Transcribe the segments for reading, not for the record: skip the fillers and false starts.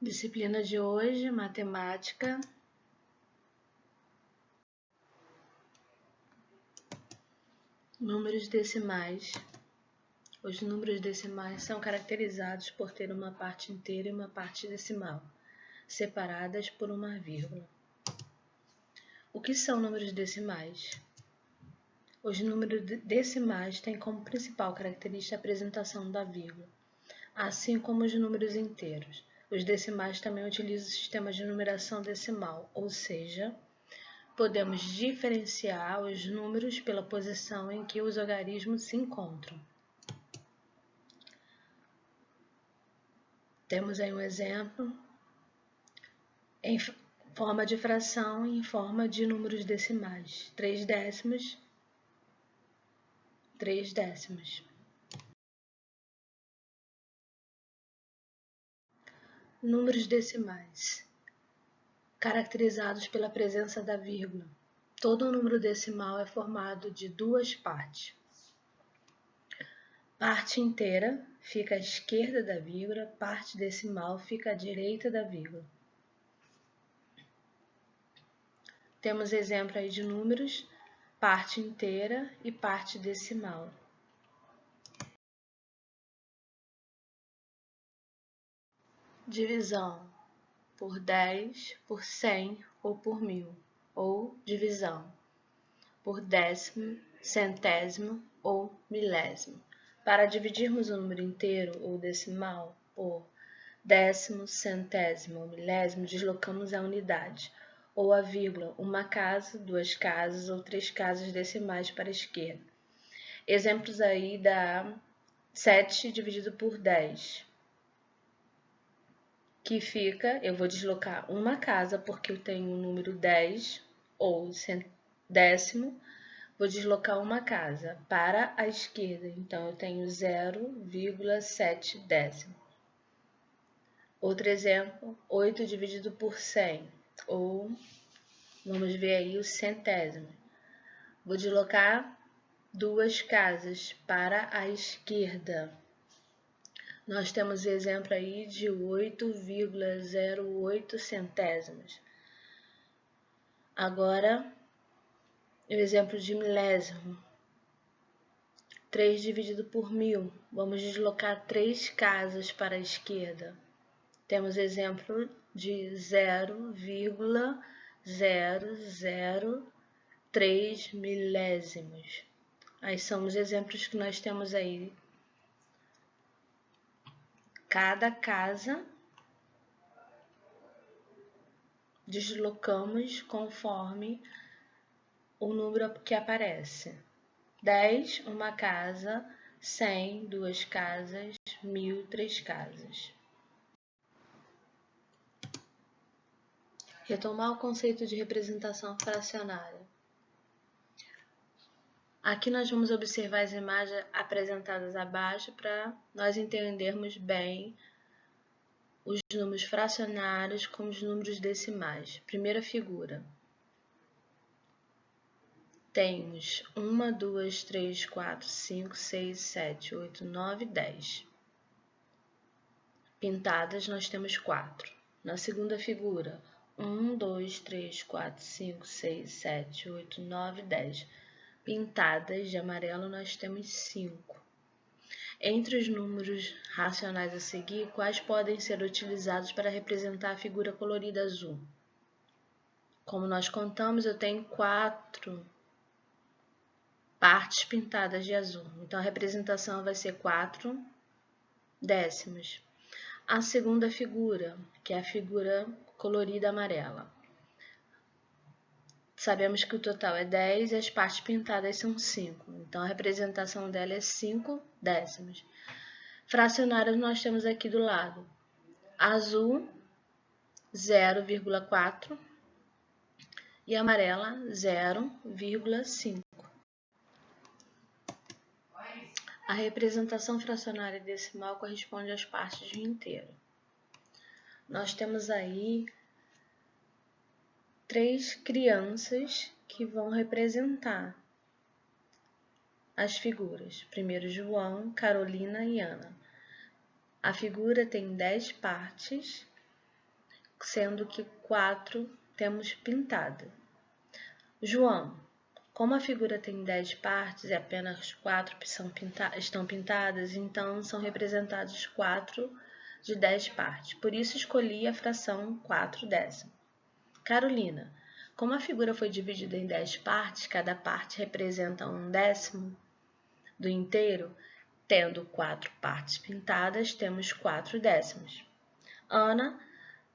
Disciplina de hoje, matemática. Números decimais. Os números decimais são caracterizados por ter uma parte inteira e uma parte decimal, separadas por uma vírgula. O que são números decimais? Os números decimais têm como principal característica a apresentação da vírgula, assim como os números inteiros. Os decimais também utilizam o sistema de numeração decimal, ou seja, podemos diferenciar os números pela posição em que os algarismos se encontram. Temos aí um exemplo em forma de fração e em forma de números decimais. 3 décimos, 3 décimos. Números decimais, caracterizados pela presença da vírgula. Todo número decimal é formado de duas partes. Parte inteira fica à esquerda da vírgula, parte decimal fica à direita da vírgula. Temos exemplo aí de números, parte inteira e parte decimal. Divisão por 10, por 100 ou por 1000, ou divisão por décimo, centésimo ou milésimo. Para dividirmos o número inteiro ou decimal por décimo, centésimo ou milésimo, deslocamos a unidade ou a vírgula, uma casa, duas casas ou três casas decimais para a esquerda. Exemplos aí da 7 dividido por 10, que fica, eu vou deslocar uma casa porque eu tenho o número 10 ou décimo, vou deslocar uma casa para a esquerda, então eu tenho 0,7 décimo. Outro exemplo, 8 dividido por 100, ou vamos ver aí o centésimo. Vou deslocar duas casas para a esquerda. Nós temos exemplo aí de 8,08 centésimos. Agora, o exemplo de milésimo. 3 dividido por 1000. Vamos deslocar três casas para a esquerda. Temos exemplo de 0,003 milésimos. Aí são os exemplos que nós temos aí. Cada casa deslocamos conforme o número que aparece. 10, uma casa, 100, duas casas, 1000, três casas. Retomar o conceito de representação fracionária. Aqui nós vamos observar as imagens apresentadas abaixo para nós entendermos bem os números fracionários com os números decimais. Primeira figura. Temos 1, 2, 3, 4, 5, 6, 7, 8, 9, 10. Pintadas nós temos 4. Na segunda figura, 1, 2, 3, 4, 5, 6, 7, 8, 9, 10. Pintadas de amarelo nós temos 5. Entre os números racionais a seguir, quais podem ser utilizados para representar a figura colorida azul? Como nós contamos, eu tenho 4 partes pintadas de azul. Então, a representação vai ser 4 décimos. A segunda figura, que é a figura colorida amarela. Sabemos que o total é 10 e as partes pintadas são 5. Então, a representação dela é 5 décimos. Fracionários nós temos aqui do lado. Azul, 0,4 e amarela, 0,5. A representação fracionária decimal corresponde às partes de um inteiro. Nós temos aí 3 crianças que vão representar as figuras. Primeiro, João, Carolina e Ana. A figura tem 10 partes sendo que 4 temos pintada. João, como a figura tem 10 partes e apenas 4 estão pintadas, então são representados 4 de 10 partes. Por isso escolhi a fração 4/10. Carolina, como a figura foi dividida em 10 partes, cada parte representa 1/10 do inteiro, tendo 4 partes pintadas, temos 4/10. Ana,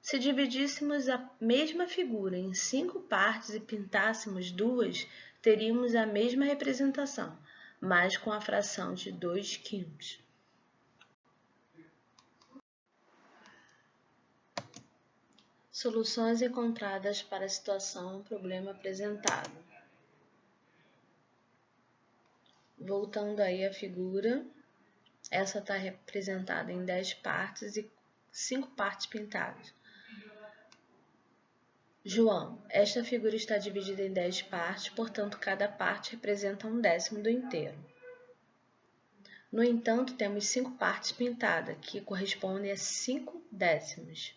se dividíssemos a mesma figura em 5 partes e pintássemos 2, teríamos a mesma representação, mas com a fração de 2/5. Soluções encontradas para a situação ou problema apresentado. Voltando aí à figura, essa está representada em 10 partes e 5 partes pintadas. João, esta figura está dividida em 10 partes, portanto, cada parte representa 1/10 do inteiro. No entanto, temos 5 partes pintadas, que correspondem a 5/10.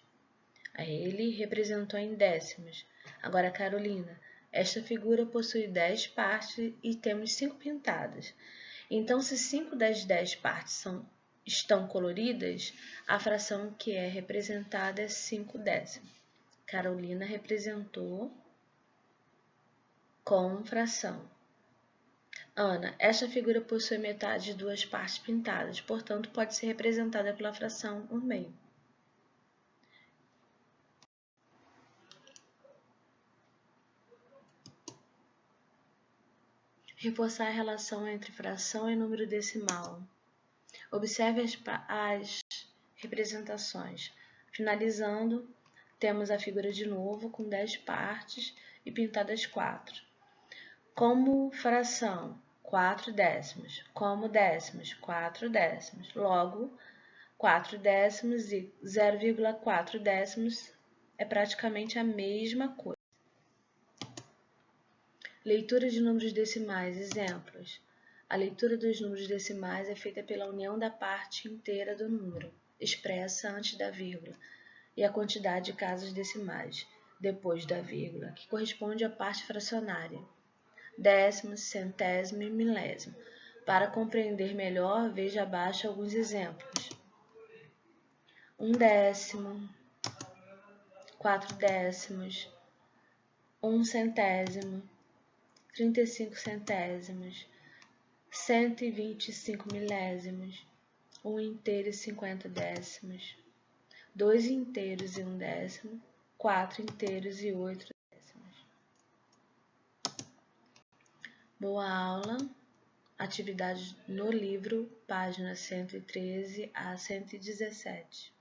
Aí ele representou em décimos. Agora, Carolina, esta figura possui 10 partes e temos 5 pintadas. Então, se 5 das 10 partes estão coloridas, a fração que é representada é 5/10. Carolina representou com fração. Ana, esta figura possui metade de 2 partes pintadas, portanto, pode ser representada pela fração 1/2. Reforçar a relação entre fração e número decimal. Observe as representações. Finalizando, temos a figura de novo com 10 partes e pintadas 4. Como fração, 4/10. Como décimos, 4/10. Logo, 4/10 e 0,4 é praticamente a mesma coisa. Leitura de números decimais. Exemplos. A leitura dos números decimais é feita pela união da parte inteira do número, expressa antes da vírgula, e a quantidade de casas decimais, depois da vírgula, que corresponde à parte fracionária, décimo, centésimo e milésimo. Para compreender melhor, veja abaixo alguns exemplos. 1/10, 4/10, 1/100, 35 centésimos, 125 milésimos, 1 inteiro e 50 décimos, 2 inteiros e 1/10, 4 inteiros e 8 décimos. Boa aula. Atividade no livro, páginas 113 a 117.